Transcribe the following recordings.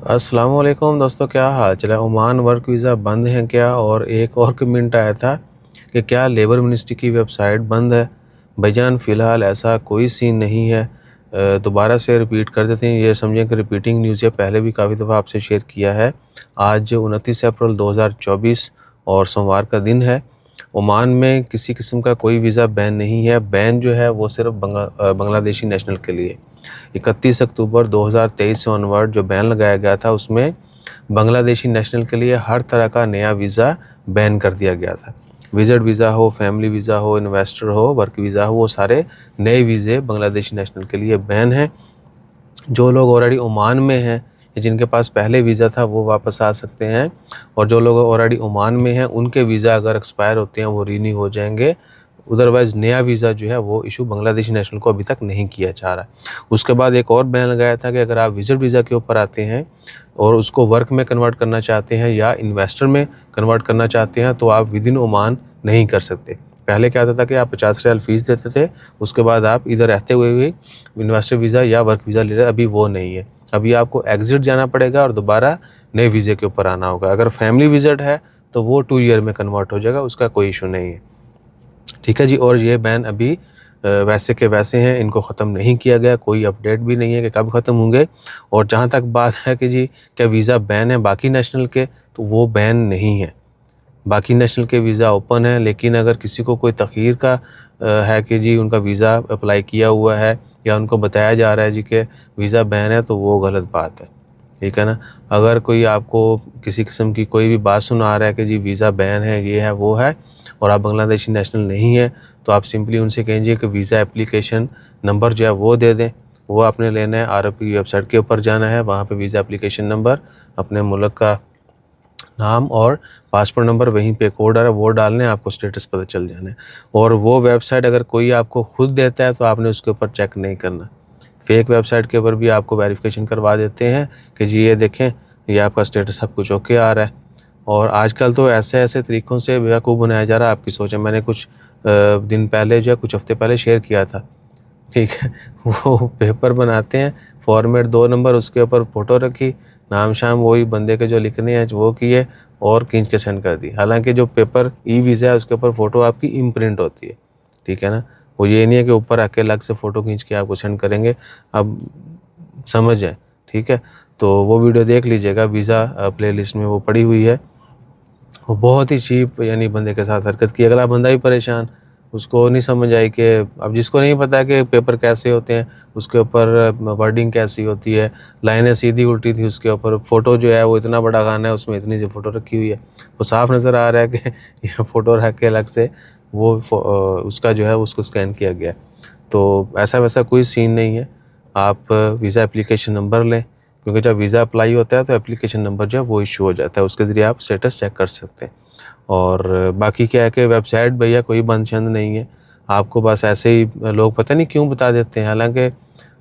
अस्सलामुअलैकुम दोस्तों, क्या हाल चल है। ओमान वर्क वीज़ा बंद है क्या? और एक और कमेंट आया था कि क्या लेबर मिनिस्ट्री की वेबसाइट बंद है। भाईजान फ़िलहाल ऐसा कोई सीन नहीं है। दोबारा से रिपीट कर देते हैं, ये समझें कि रिपीटिंग न्यूज़ है, पहले भी काफ़ी दफ़ा आपसे शेयर किया है। आज 29 अप्रैल 2024 और सोमवार का दिन है। ओमान में किसी किस्म का कोई वीज़ा बैन नहीं है। बैन जो है वो सिर्फ बांग्लादेशी नेशनल के लिए। 31 अक्टूबर 2023 से ऑनवर्ड जो बैन लगाया गया था, उसमें बांग्लादेशी नेशनल के लिए हर तरह का नया वीज़ा बैन कर दिया गया था। विजिट वीज़ा हो, फैमिली वीज़ा हो, इन्वेस्टर हो, वर्क वीज़ा हो, वो सारे नए वीज़े बांग्लादेशी नेशनल के लिए बैन हैं। जो लोग ऑलरेडी ओमान में हैं या जिनके पास पहले वीज़ा था वो वापस आ सकते हैं, और जो लोग ऑलरेडी ओमान में हैं उनके वीज़ा अगर एक्सपायर होते हैं वो रीन्यू हो जाएंगे। अदरवाइज़ नया वीज़ा जो है वो इशू बांग्लादेशी नेशनल को अभी तक नहीं किया जा रहा है। उसके बाद एक और बैन लगाया था कि अगर आप विजिट वीज़ा के ऊपर आते हैं और उसको वर्क में कन्वर्ट करना चाहते हैं या इन्वेस्टर में कन्वर्ट करना चाहते हैं तो आप विद इन ओमान नहीं कर सकते। पहले क्या होता था कि आप 50 रियाल फ़ीस देते थे, उसके बाद आप इधर रहते हुए भी इन्वेस्टर वीज़ा या वर्क वीज़ा ले रहे। अभी वो नहीं है। अभी आपको एग्ज़िट जाना पड़ेगा और दोबारा नए वीज़े के ऊपर आना होगा। अगर फैमिली विजिट है तो वो 2 ईयर में कन्वर्ट हो जाएगा, उसका कोई इशू नहीं है। ठीक है जी। और ये बैन अभी वैसे के वैसे हैं, इनको ख़त्म नहीं किया गया, कोई अपडेट भी नहीं है कि कब ख़त्म होंगे। और जहाँ तक बात है कि जी क्या वीज़ा बैन है बाकी नेशनल के, तो वो बैन नहीं है। बाकी नेशनल के वीज़ा ओपन है, लेकिन अगर किसी को कोई तख़यीर का है कि जी उनका वीज़ा अप्लाई किया हुआ है या उनको बताया जा रहा है जी कि वीज़ा बैन है, तो वो गलत बात है। ठीक है ना। अगर कोई आपको किसी किस्म की कोई भी बात सुना रहा है कि जी वीज़ा बैन है, ये है, वो है, और आप बांग्लादेशी नेशनल नहीं है, तो आप सिंपली उनसे कहिए कि वीज़ा एप्लीकेशन नंबर जो है वो दे दें। वो आपने लेना है, RFP की वेबसाइट के ऊपर जाना है, वहाँ पे वीज़ा एप्लीकेशन नंबर, अपने मुल्क का नाम और पासपोर्ट नंबर, वहीं पे कोड आ रहा है वो डालने, आपको स्टेटस पता चल जाना है। और वो वेबसाइट अगर कोई आपको खुद देता है तो आपने उसके ऊपर चेक नहीं करना। फेक वेबसाइट के ऊपर भी आपको वेरिफिकेशन करवा देते हैं कि जी ये देखें, ये आपका स्टेटस सब कुछ ओके आ रहा है। और आजकल तो ऐसे ऐसे तरीक़ों से बेवकूफ़ बनाया जा रहा है, आपकी सोचें। मैंने कुछ दिन पहले जो है, कुछ हफ़्ते पहले शेयर किया था। ठीक है। वो पेपर बनाते हैं, फॉर्मेट 2 नंबर, उसके ऊपर फ़ोटो रखी, नाम शाम वही बंदे के जो लिखने हैं वो किए और खींच के सेंड कर दी। हालांकि जो पेपर ई-वीज़ा है उसके ऊपर फ़ोटो आपकी इम्प्रिंट होती है। ठीक है ना। वो ये नहीं है कि ऊपर आके अलग से फ़ोटो खींच के आपको सेंड करेंगे। अब समझ जाए। ठीक है। तो वो वीडियो देख लीजिएगा, वीज़ा प्लेलिस्ट में वो पड़ी हुई है। वो बहुत ही चीप यानी बंदे के साथ हरकत की। अगला बंदा भी परेशान, उसको नहीं समझ आई कि अब जिसको नहीं पता कि पेपर कैसे होते हैं, उसके ऊपर वर्डिंग कैसी होती है, लाइनें सीधी उल्टी थी, उसके ऊपर फ़ोटो जो है वो इतना बड़ा खाना है, उसमें इतनी सी फ़ोटो रखी हुई है। वो साफ़ नज़र आ रहा है कि ये फ़ोटो रख के अलग से वो उसका जो है उसको स्कैन किया गया है। तो ऐसा वैसा कोई सीन नहीं है। आप वीज़ा एप्लीकेशन नंबर लें, क्योंकि जब वीज़ा अप्लाई होता है तो एप्लीकेशन नंबर जो है वो इशू हो जाता है, उसके ज़रिए आप स्टेटस चेक कर सकते हैं। और बाकी क्या है कि वेबसाइट भैया कोई बंद शंद नहीं है, आपको बस ऐसे ही लोग पता नहीं क्यों बता देते हैं। हालांकि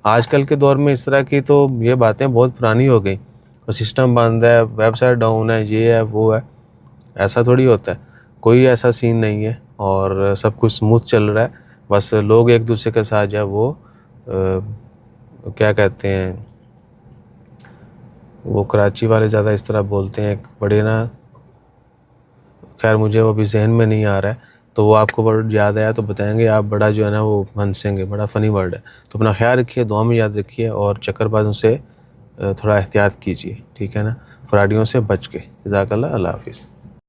आजकल के दौर में इस तरह की तो ये बातें बहुत पुरानी हो गई। और सिस्टम बंद है, वेबसाइट डाउन है, ये है, वो है, ऐसा थोड़ी होता है। कोई ऐसा सीन नहीं है और सब कुछ स्मूथ चल रहा है। बस लोग एक दूसरे के साथ जो है वो क्या कहते हैं, वो कराची वाले ज़्यादा इस तरह बोलते हैं बड़े ना, खैर मुझे वो अभी जहन में नहीं आ रहा है। तो वो आपको वर्ड याद आया तो बताएंगे, आप बड़ा जो है ना वो हंसेंगे, बड़ा फ़नी वर्ड है। तो अपना ख्याल रखिए, दुआ में याद रखिए, और चक्करबाजों से थोड़ा एहतियात कीजिए। ठीक है ना। फ्रॉडियों से बच के। जज़ाकल्लाह। अल्लाह हाफ़िज़।